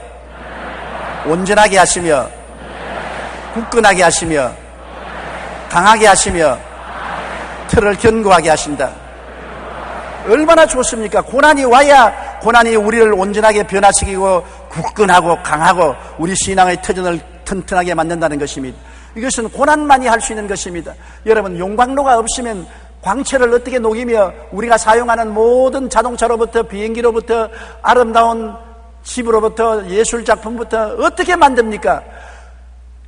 온전하게 하시며 굳건하게 하시며 강하게 하시며 틀을 견고하게 하신다. 얼마나 좋습니까? 고난이 와야 고난이 우리를 온전하게 변화시키고 굳건하고 강하고 우리 신앙의 터전을 튼튼하게 만든다는 것입니다. 이것은 고난만이 할 수 있는 것입니다. 여러분 용광로가 없으면 광채를 어떻게 녹이며 우리가 사용하는 모든 자동차로부터 비행기로부터 아름다운 집으로부터 예술작품부터 어떻게 만듭니까?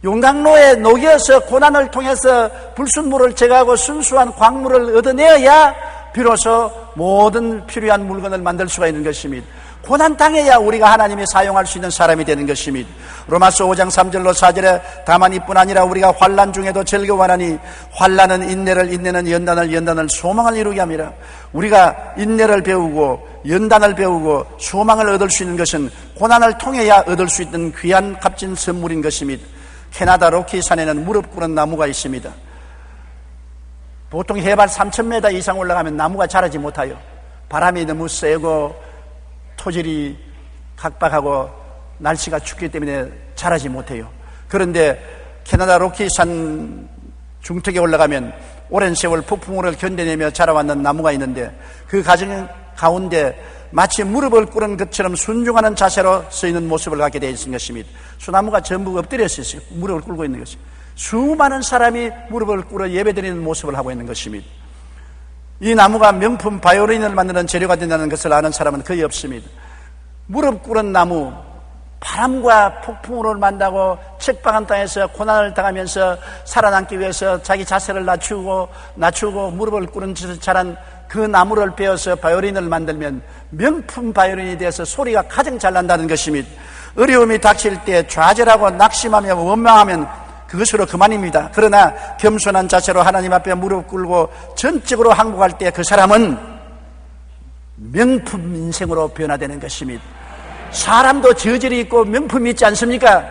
용광로에 녹여서 고난을 통해서 불순물을 제거하고 순수한 광물을 얻어내어야 비로소 모든 필요한 물건을 만들 수가 있는 것입니다. 고난 당해야 우리가 하나님이 사용할 수 있는 사람이 되는 것입니다. 로마서 5장 3절로 4절에 다만 이뿐 아니라 우리가 환난 중에도 즐거워하나니 환난은 인내를, 인내는 연단을, 연단을 소망을 이루게 합니다. 우리가 인내를 배우고 연단을 배우고 소망을 얻을 수 있는 것은 고난을 통해야 얻을 수 있는 귀한 값진 선물인 것입니다. 캐나다 로키산에는 무릎 꿇은 나무가 있습니다. 보통 해발 3,000m 이상 올라가면 나무가 자라지 못해요. 바람이 너무 세고 토질이 각박하고 날씨가 춥기 때문에 자라지 못해요. 그런데 캐나다 로키산 중턱에 올라가면 오랜 세월 폭풍우를 견뎌내며 자라왔는 나무가 있는데 그 과정 가운데 마치 무릎을 꿇은 것처럼 순종하는 자세로 서 있는 모습을 갖게 되어 있는 것입니다. 소나무가 전부 엎드려 있어요. 무릎을 꿇고 있는 것입니다. 수많은 사람이 무릎을 꿇어 예배드리는 모습을 하고 있는 것입니다. 이 나무가 명품 바이올린을 만드는 재료가 된다는 것을 아는 사람은 거의 없습니다. 무릎 꿇은 나무, 바람과 폭풍우를 만나고 척박한 땅에서 고난을 당하면서 살아남기 위해서 자기 자세를 낮추고 무릎을 꿇은 짓을 자란 그 나무를 베어서 바이올린을 만들면 명품 바이올린이 되어서 소리가 가장 잘 난다는 것입니다. 어려움이 닥칠 때 좌절하고 낙심하며 원망하면 그것으로 그만입니다. 그러나 겸손한 자세로 하나님 앞에 무릎 꿇고 전적으로 항복할 때 그 사람은 명품 인생으로 변화되는 것입니다. 사람도 저질이 있고 명품이 있지 않습니까?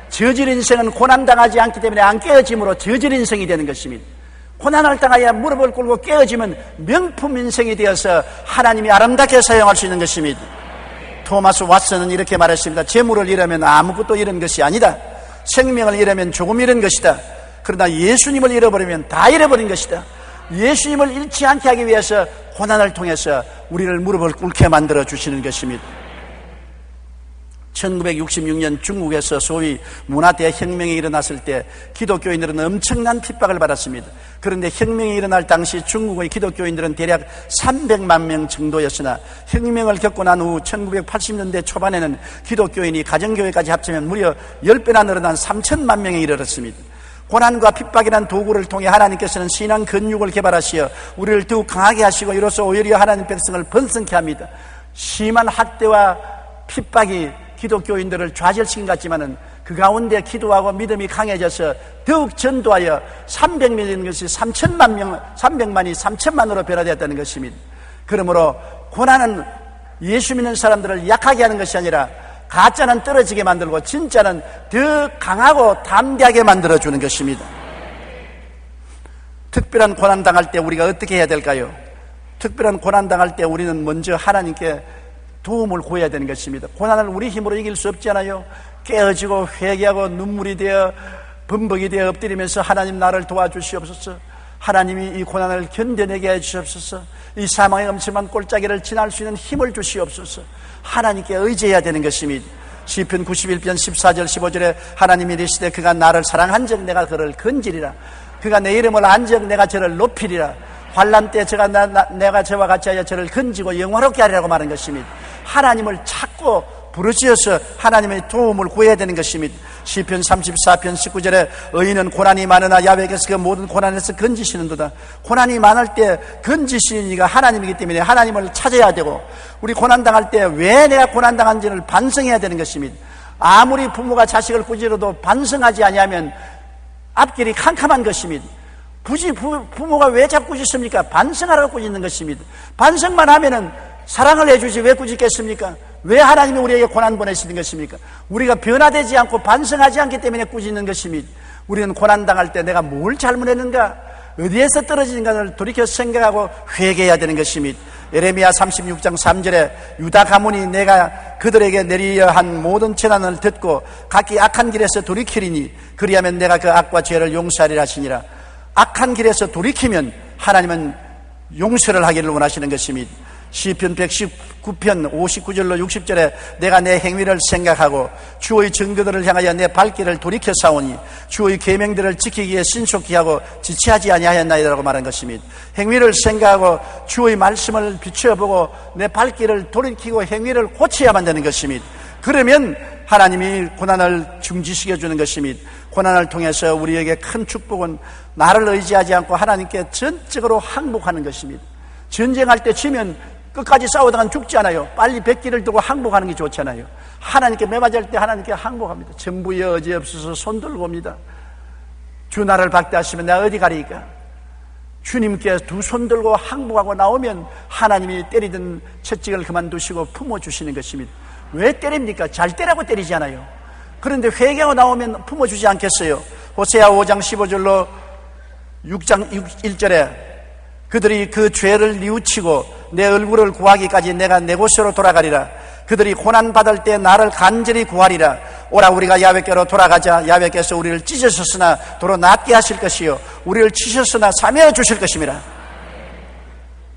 저질 인생은 고난당하지 않기 때문에 안 깨어짐으로 저질 인생이 되는 것입니다. 고난을 당하여 무릎을 꿇고 깨어지면 명품 인생이 되어서 하나님이 아름답게 사용할 수 있는 것입니다. 토마스 왓슨은 이렇게 말했습니다. 재물을 잃으면 아무것도 잃은 것이 아니다. 생명을 잃으면 조금 잃은 것이다. 그러나 예수님을 잃어버리면 다 잃어버린 것이다. 예수님을 잃지 않게 하기 위해서 고난을 통해서 우리를 무릎을 꿇게 만들어 주시는 것입니다. 1966년 중국에서 소위 문화대혁명이 일어났을 때 기독교인들은 엄청난 핍박을 받았습니다. 그런데 혁명이 일어날 당시 중국의 기독교인들은 대략 300만 명 정도였으나 혁명을 겪고 난 후 1980년대 초반에는 기독교인이 가정교회까지 합치면 무려 10배나 늘어난 3천만 명에 이르렀습니다. 고난과 핍박이란 도구를 통해 하나님께서는 신앙 근육을 개발하시어 우리를 더욱 강하게 하시고 이로써 오히려 하나님 백성을 번성케 합니다. 심한 학대와 핍박이 기독교인들을 좌절시킨 것 같지만은 그 가운데 기도하고 믿음이 강해져서 더욱 전도하여 300명인 것이 300만이 3천만으로 변화되었다는 것입니다. 그러므로 고난은 예수 믿는 사람들을 약하게 하는 것이 아니라 가짜는 떨어지게 만들고 진짜는 더 강하고 담대하게 만들어주는 것입니다. 특별한 고난 당할 때 우리가 어떻게 해야 될까요? 특별한 고난 당할 때 우리는 먼저 하나님께 도움을 구해야 되는 것입니다. 고난을 우리 힘으로 이길 수 없잖아요. 깨어지고 회개하고 눈물이 되어 범벅이 되어 엎드리면서 하나님 나를 도와주시옵소서. 하나님이 이 고난을 견뎌내게 해주시옵소서. 이 사망의 엄청난 골짜기를 지날 수 있는 힘을 주시옵소서. 하나님께 의지해야 되는 것입니다. 시편 91편 14절 15절에 하나님이 이르시되 그가 나를 사랑한즉 내가 그를 건지리라. 그가 내 이름을 안즉 내가 저를 높이리라. 환난 때 내가 저와 같이 하여 저를 건지고 영화롭게 하리라고 말한 것입니다. 하나님을 찾고 부르짖어서 하나님의 도움을 구해야 되는 것입니다. 시편 34편 19절에 의인은 고난이 많으나 야훼께서 그 모든 고난에서 건지시는도다. 고난이 많을 때 건지시는 이가 하나님이기 때문에 하나님을 찾아야 되고, 우리 고난당할 때 왜 내가 고난당한지를 반성해야 되는 것입니다. 아무리 부모가 자식을 꾸짖어도 반성하지 아니하면 앞길이 캄캄한 것입니다. 굳이 부모가 왜 자꾸 꾸짖습니까? 반성하라고 꾸짖는 것입니다. 반성만 하면은 사랑을 해주지 왜 꾸짖겠습니까? 왜 하나님이 우리에게 고난 보내시는 것입니까? 우리가 변화되지 않고 반성하지 않기 때문에 꾸짖는 것입니다. 우리는 고난당할 때 내가 뭘 잘못했는가, 어디에서 떨어지는가를 돌이켜 생각하고 회개해야 되는 것입니다. 예레미야 36장 3절에 유다 가문이 내가 그들에게 내리려 한 모든 재난을 듣고 각기 악한 길에서 돌이키리니 그리하면 내가 그 악과 죄를 용서하리라 하시니라. 악한 길에서 돌이키면 하나님은 용서를 하기를 원하시는 것입니다. 시편 119편 59절로 60절에 내가 내 행위를 생각하고 주의 증거들을 향하여 내 발길을 돌이켜 사오니 주의 계명들을 지키기 위해 신속히 하고 지체하지 아니하였나이다라고 말한 것입니다. 행위를 생각하고 주의 말씀을 비춰보고 내 발길을 돌이키고 행위를 고쳐야만 되는 것입니다. 그러면 하나님이 고난을 중지시켜 주는 것입니다. 고난을 통해서 우리에게 큰 축복은 나를 의지하지 않고 하나님께 전적으로 항복하는 것입니다. 전쟁할 때 지면 끝까지 싸우다간 죽지 않아요. 빨리 백기를 두고 항복하는 게 좋잖아요. 하나님께 매맞을 때 하나님께 항복합니다. 전부에 어지없어서 손 들고 옵니다. 주 나를 박대하시면 내가 어디 가리까? 주님께 두 손 들고 항복하고 나오면 하나님이 때리던 채찍을 그만두시고 품어주시는 것입니다. 왜 때립니까? 잘 때라고 때리지 않아요. 그런데 회개하고 나오면 품어주지 않겠어요? 호세아 5장 15절로 6장 1절에 그들이 그 죄를 뉘우치고 내 얼굴을 구하기까지 내가 내 곳으로 돌아가리라. 그들이 고난받을 때 나를 간절히 구하리라. 오라 우리가 야훼께로 돌아가자. 야훼께서 우리를 찢으셨으나 도로 낫게 하실 것이요 우리를 치셨으나 사매어 주실 것입니다.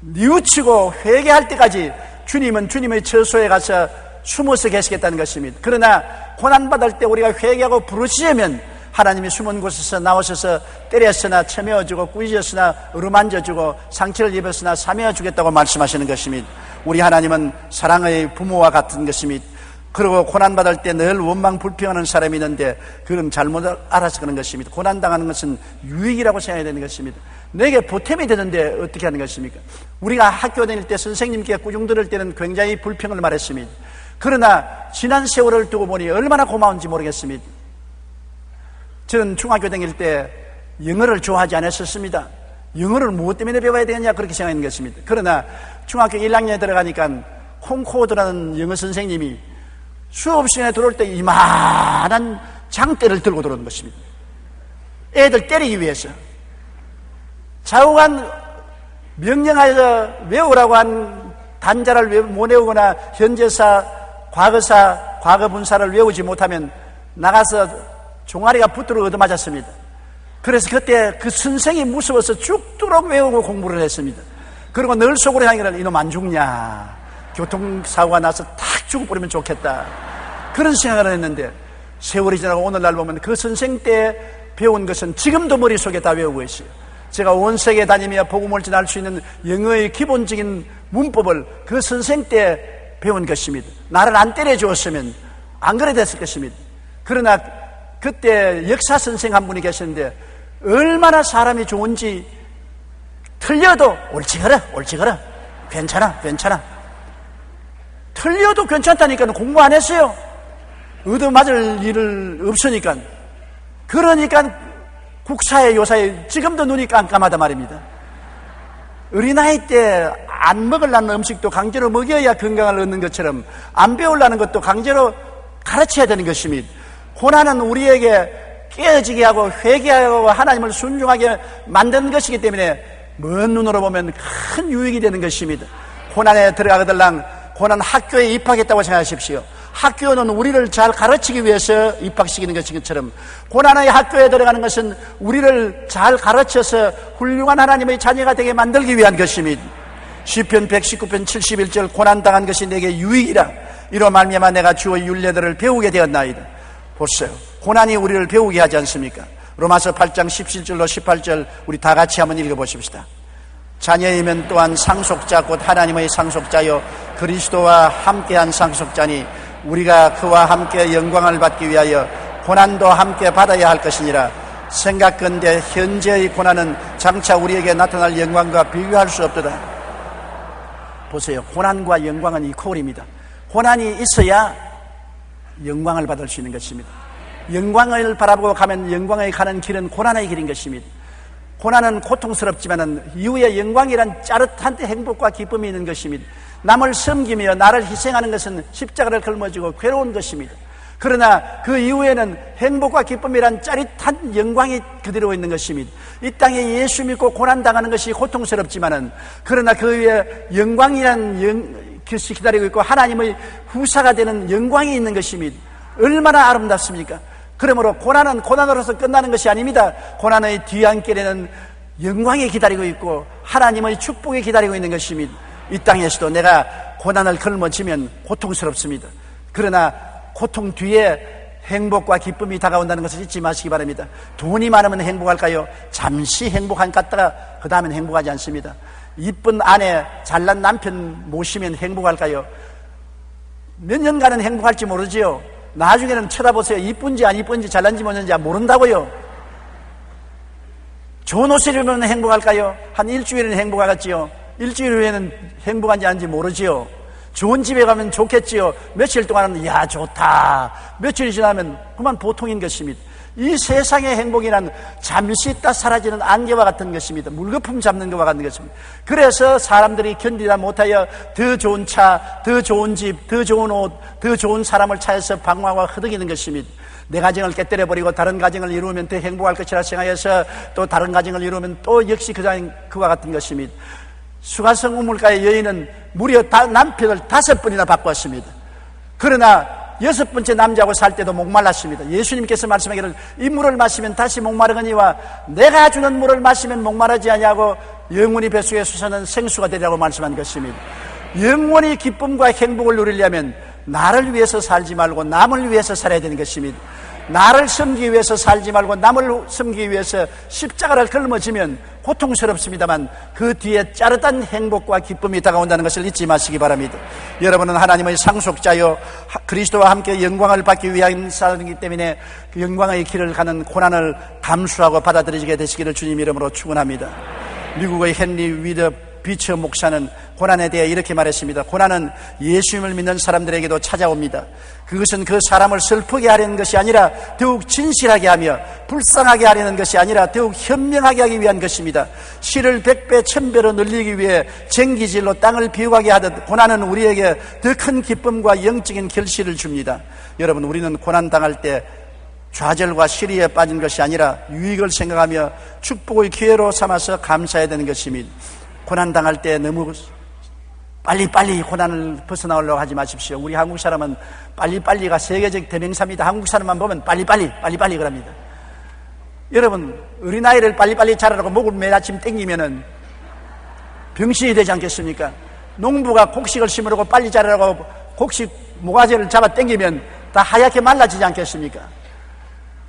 뉘우치고 회개할 때까지 주님은 주님의 처소에 가서 숨어서 계시겠다는 것입니다. 그러나 고난받을 때 우리가 회개하고 부르짖으면 하나님이 숨은 곳에서 나오셔서 때렸으나 쳐매어주고 꾸짖었으나 어루만져주고 상처를 입었으나 사매어주겠다고 말씀하시는 것입니다. 우리 하나님은 사랑의 부모와 같은 것입니다. 그리고 고난받을 때 늘 원망 불평하는 사람이 있는데 그건 잘못 알아서 그런 것입니다. 고난당하는 것은 유익이라고 생각해야 되는 것입니다. 내게 보탬이 되는데 어떻게 하는 것입니까? 우리가 학교 다닐 때 선생님께 꾸중 들을 때는 굉장히 불평을 말했습니다. 그러나 지난 세월을 두고 보니 얼마나 고마운지 모르겠습니다. 저는 중학교 다닐 때 영어를 좋아하지 않았었습니다. 영어를 무엇 때문에 배워야 되느냐 그렇게 생각하는 것입니다. 그러나 중학교 1학년에 들어가니까 콩코드라는 영어 선생님이 수업 시간에 들어올 때 이만한 장대를 들고 들어오는 것입니다. 애들 때리기 위해서. 좌우간 명령하여 외우라고 한 단자를 못 외우거나 현재사, 과거사, 과거분사를 외우지 못하면 나가서 종아리가 붙들어 얻어맞았습니다. 그래서 그때 그 선생이 무서워서 죽도록 외우고 공부를 했습니다. 그리고 늘 속으로 향기를 이놈 안 죽냐, 교통사고가 나서 탁 죽어버리면 좋겠다. 그런 생각을 했는데 세월이 지나고 오늘날 보면 그 선생 때 배운 것은 지금도 머릿속에 다 외우고 있어요. 제가 온 세계 다니며 복음을 전할 수 있는 영어의 기본적인 문법을 그 선생 때 배운 것입니다. 나를 안 때려주었으면 안 그래 됐을 것입니다. 그러나 그때 역사 선생 한 분이 계셨는데 얼마나 사람이 좋은지 틀려도 옳지 그래 괜찮아 틀려도 괜찮다니까 공부 안 했어요. 얻어맞을 일을 없으니까. 그러니까 국사에 요사에 지금도 눈이 깜깜하단 말입니다. 어린아이 때 안 먹으려는 음식도 강제로 먹여야 건강을 얻는 것처럼 안 배우려는 것도 강제로 가르쳐야 되는 것입니다. 고난은 우리에게 깨어지게 하고 회개하고 하나님을 순종하게 만드는 것이기 때문에 먼 눈으로 보면 큰 유익이 되는 것입니다. 고난에 들어가거들랑 고난 학교에 입학했다고 생각하십시오. 학교는 우리를 잘 가르치기 위해서 입학시키는 것처럼 고난의 학교에 들어가는 것은 우리를 잘 가르쳐서 훌륭한 하나님의 자녀가 되게 만들기 위한 것입니다. 시편 119편 71절 고난당한 것이 내게 유익이라 이로 말미암아 내가 주의 율례들을 배우게 되었나이다. 보세요. 고난이 우리를 배우게 하지 않습니까? 로마서 8장 17절로 18절 우리 다 같이 한번 읽어보십시다. 자녀이면 또한 상속자 곧 하나님의 상속자요 그리스도와 함께한 상속자니 우리가 그와 함께 영광을 받기 위하여 고난도 함께 받아야 할 것이니라. 생각건대 현재의 고난은 장차 우리에게 나타날 영광과 비교할 수 없도다. 보세요. 고난과 영광은 이퀄입니다. 고난이 있어야 영광을 받을 수 있는 것입니다. 영광을 바라보고 가면 영광에 가는 길은 고난의 길인 것입니다. 고난은 고통스럽지만은 이후에 영광이란 짜릿한 행복과 기쁨이 있는 것입니다. 남을 섬기며 나를 희생하는 것은 십자가를 걸머지고 괴로운 것입니다. 그러나 그 이후에는 행복과 기쁨이란 짜릿한 영광이 그대로 있는 것입니다. 이 땅에 예수 믿고 고난당하는 것이 고통스럽지만은 그러나 그 위에 영광이란 것이 기다리고 있고 하나님의 후사가 되는 영광이 있는 것입니다. 얼마나 아름답습니까? 그러므로 고난은 고난으로서 끝나는 것이 아닙니다. 고난의 뒤안길에는 영광이 기다리고 있고 하나님의 축복이 기다리고 있는 것입니다. 이 땅에서도 내가 고난을 걸머지면 고통스럽습니다. 그러나 고통 뒤에 행복과 기쁨이 다가온다는 것을 잊지 마시기 바랍니다. 돈이 많으면 행복할까요? 잠시 행복한 것 같다가 그 다음엔 행복하지 않습니다. 이쁜 아내, 잘난 남편 모시면 행복할까요? 몇 년간은 행복할지 모르지요. 나중에는 쳐다보세요. 이쁜지 안 이쁜지 잘난지 못난지 모른다고요. 좋은 옷을 입으면 행복할까요? 한 일주일은 행복하겠지요. 일주일 후에는 행복한지 아닌지 모르지요. 좋은 집에 가면 좋겠지요. 며칠 동안은 야 좋다. 며칠이 지나면 그만 보통인 것입니다. 이 세상의 행복이란 잠시 있다 사라지는 안개와 같은 것입니다. 물거품 잡는 것과 같은 것입니다. 그래서 사람들이 견디다 못하여 더 좋은 차, 더 좋은 집, 더 좋은 옷, 더 좋은 사람을 찾아서 방황하고 허덕이는 것입니다. 내 가정을 깨뜨려버리고 다른 가정을 이루면 더 행복할 것이라 생각해서 또 다른 가정을 이루면 또 역시 그와 같은 것입니다. 수가성 우물가의 여인은 무려 남편을 5번이나 바꿨습니다. 그러나 6번째 남자하고 살 때도 목말랐습니다. 예수님께서 말씀하기를 이 물을 마시면 다시 목마르거니와 내가 주는 물을 마시면 목마르지 아니하고 영원히 뱃속에 솟아는 생수가 되리라고 말씀한 것입니다. 영원히 기쁨과 행복을 누리려면 나를 위해서 살지 말고 남을 위해서 살아야 되는 것입니다. 나를 섬기기 위해서 살지 말고 남을 섬기기 위해서 십자가를 걸머지면 고통스럽습니다만 그 뒤에 짜릿한 행복과 기쁨이 다가온다는 것을 잊지 마시기 바랍니다. 여러분은 하나님의 상속자요 그리스도와 함께 영광을 받기 위한 사람이기 때문에 그 영광의 길을 가는 고난을 감수하고 받아들이게 되시기를 주님 이름으로 축원합니다. 미국의 헨리 위더 비처 목사는 고난에 대해 이렇게 말했습니다. 고난은 예수님을 믿는 사람들에게도 찾아옵니다. 그것은 그 사람을 슬프게 하려는 것이 아니라 더욱 진실하게 하며 불쌍하게 하려는 것이 아니라 더욱 현명하게 하기 위한 것입니다. 실을 100배 1000배로 늘리기 위해 쟁기질로 땅을 비워가게 하듯 고난은 우리에게 더 큰 기쁨과 영적인 결실을 줍니다. 여러분, 우리는 고난당할 때 좌절과 시리에 빠진 것이 아니라 유익을 생각하며 축복의 기회로 삼아서 감사해야 되는 것입니다. 고난당할 때 너무 빨리빨리 고난을 벗어나오려고 하지 마십시오. 우리 한국 사람은 빨리빨리가 세계적 대명사입니다. 한국 사람만 보면 빨리빨리 그럽니다. 여러분, 어린아이를 빨리빨리 자라라고 목을 매일 아침 땡기면은 병신이 되지 않겠습니까? 농부가 곡식을 심으려고 빨리 자라라고 곡식 모가지를 잡아 땡기면 다 하얗게 말라지지 않겠습니까?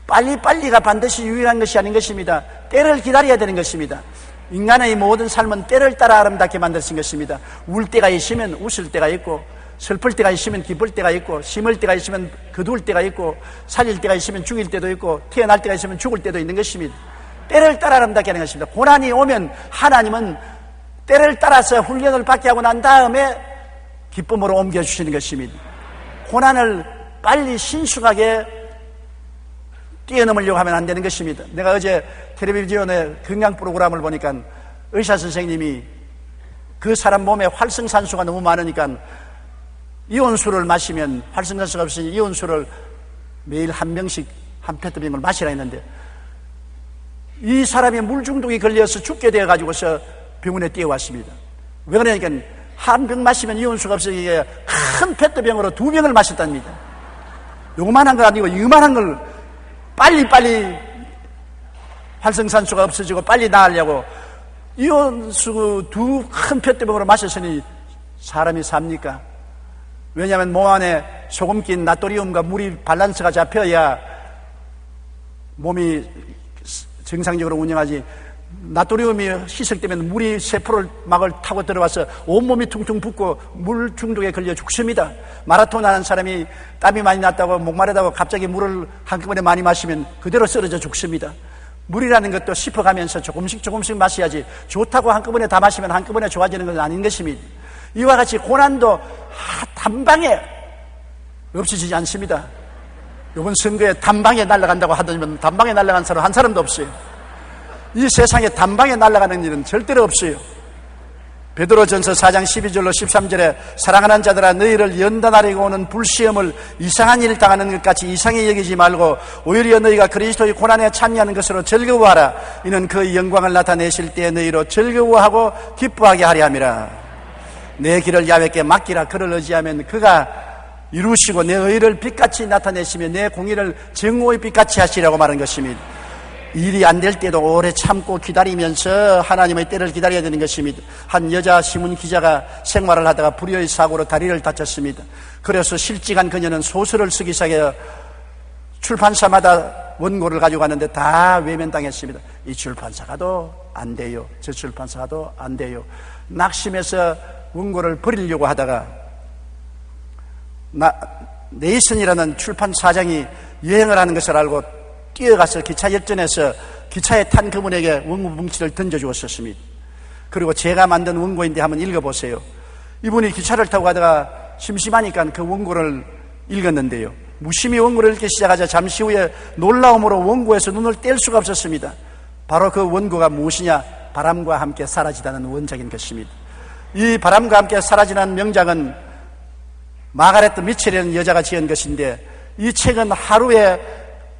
빨리빨리가 반드시 유일한 것이 아닌 것입니다. 때를 기다려야 되는 것입니다. 인간의 모든 삶은 때를 따라 아름답게 만드신 것입니다. 울 때가 있으면 웃을 때가 있고, 슬플 때가 있으면 기쁠 때가 있고, 심을 때가 있으면 거두을 때가 있고, 살릴 때가 있으면 죽일 때도 있고, 태어날 때가 있으면 죽을 때도 있는 것입니다. 때를 따라 아름답게 하는 것입니다. 고난이 오면 하나님은 때를 따라서 훈련을 받게 하고 난 다음에 기쁨으로 옮겨주시는 것입니다. 고난을 빨리 신속하게 뛰어넘으려고 하면 안 되는 것입니다. 내가 어제 텔레비전의 건강 프로그램을 보니까 의사 선생님이 그 사람 몸에 활성산소가 너무 많으니까 이온수를 마시면, 활성산소가 없으니 이온수를 매일 한 병씩 한 페트병을 마시라 했는데, 이 사람이 물 중독이 걸려서 죽게 되어 가지고서 병원에 뛰어왔습니다. 왜 그러니까 한 병 마시면 이온수가 없으니까 큰 페트병으로 2병을 마셨답니다. 요만한 거 아니고 이만한 걸 빨리 활성산소가 없어지고 빨리 나으려고 이온수 2 큰 페트병으로 마셨으니 사람이 삽니까? 왜냐하면 몸 안에 소금 낀 나트륨과 물이 밸런스가 잡혀야 몸이 정상적으로 운영하지. 나트륨이 희석되면 물이 세포를 막을 타고 들어와서 온몸이 퉁퉁 붓고 물 중독에 걸려 죽습니다. 마라톤 하는 사람이 땀이 많이 났다고 목마르다고 갑자기 물을 한꺼번에 많이 마시면 그대로 쓰러져 죽습니다. 물이라는 것도 씹어가면서 조금씩 마셔야지, 좋다고 한꺼번에 다 마시면 한꺼번에 좋아지는 건 아닌 것입니다. 이와 같이 고난도 단방에 없어지지 않습니다. 이번 선거에 단방에 날아간다고 하더니만 단방에 날아간 사람 한 사람도 없어요. 이 세상에 단방에 날아가는 일은 절대로 없어요. 베드로전서 4장 12절로 13절에 사랑하는 자들아, 너희를 연단하려고 오는 불시험을 이상한 일을 당하는 것 같이 이상히 여기지 말고 오히려 너희가 그리스도의 고난에 참여하는 것으로 즐거워하라. 이는 그의 영광을 나타내실 때에 너희로 즐거워하고 기뻐하게 하려 함이라. 내 길을 야훼께 맡기라. 그를 의지하면 그가 이루시고 내 의를 빛같이 나타내시며 내 공의를 정오의 빛같이 하시라고 말한 것입니다. 일이 안 될 때도 오래 참고 기다리면서 하나님의 때를 기다려야 되는 것입니다. 한 여자 신문 기자가 생활을 하다가 불의의 사고로 다리를 다쳤습니다. 그래서 실직한 그녀는 소설을 쓰기 시작해요. 출판사마다 원고를 가지고 갔는데 다 외면당했습니다. 이 출판사가도 안 돼요, 저 출판사가도 안 돼요. 낙심해서 원고를 버리려고 하다가 네이슨이라는 출판 사장이 여행을 하는 것을 알고 뛰어가서 기차 역전해서 기차에 탄 그분에게 원고 뭉치를 던져주었습니다. 그리고 제가 만든 원고인데 한번 읽어보세요. 이분이 기차를 타고 가다가 심심하니까 그 원고를 읽었는데요, 무심히 원고를 읽기 시작하자 잠시 후에 놀라움으로 원고에서 눈을 뗄 수가 없었습니다. 바로 그 원고가 무엇이냐? 바람과 함께 사라지다는 원작인 것입니다. 이 바람과 함께 사라지는 명작은 마가렛 미첼이라는 여자가 지은 것인데, 이 책은 하루에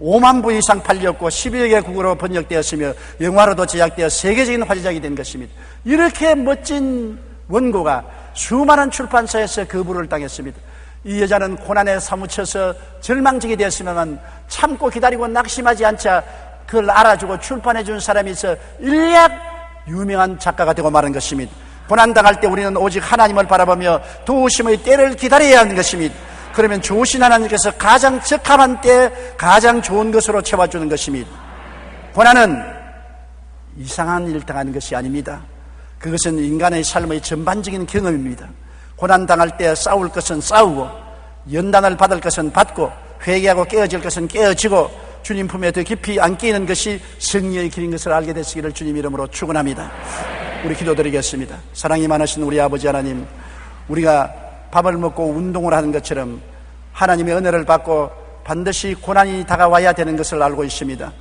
5만 부 이상 팔렸고 10여 개국어로 번역되었으며 영화로도 제작되어 세계적인 화제작이 된 것입니다. 이렇게 멋진 원고가 수많은 출판사에서 거부를 당했습니다. 이 여자는 고난에 사무쳐서 절망적이 되었으면 참고 기다리고 낙심하지 않자 그걸 알아주고 출판해 준 사람이 있어 일약 유명한 작가가 되고 마는 것입니다. 고난당할 때 우리는 오직 하나님을 바라보며 도우심의 때를 기다려야 하는 것입니다. 그러면 좋으신 하나님께서 가장 적합한 때 가장 좋은 것으로 채워주는 것입니다. 고난은 이상한 일을 당하는 것이 아닙니다. 그것은 인간의 삶의 전반적인 경험입니다. 고난당할 때 싸울 것은 싸우고, 연단을 받을 것은 받고, 회개하고 깨어질 것은 깨어지고, 주님 품에 더 깊이 안기는 것이 승리의 길인 것을 알게 되시기를 주님 이름으로 축원합니다. 우리 기도드리겠습니다. 사랑이 많으신 우리 아버지 하나님, 우리가 밥을 먹고 운동을 하는 것처럼 하나님의 은혜를 받고 반드시 고난이 다가와야 되는 것을 알고 있습니다.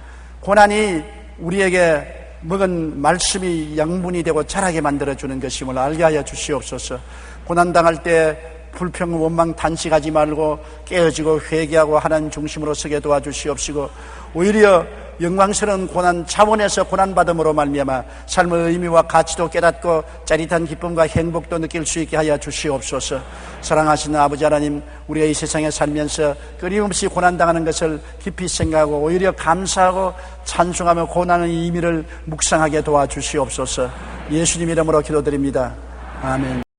고난이 우리에게 먹은 말씀이 양분이 되고 자라게 만들어주는 것임을 알게 하여 주시옵소서. 고난당할 때 불평, 원망, 탄식하지 말고 깨어지고 회개하고 하나님 중심으로 서게 도와주시옵시고, 오히려 영광스러운 고난 차원에서 고난받음으로 말미암아 삶의 의미와 가치도 깨닫고 짜릿한 기쁨과 행복도 느낄 수 있게 하여 주시옵소서. 사랑하시는 아버지 하나님, 우리가 이 세상에 살면서 끊임없이 고난당하는 것을 깊이 생각하고 오히려 감사하고 찬송하며 고난의 의미를 묵상하게 도와주시옵소서. 예수님 이름으로 기도드립니다. 아멘.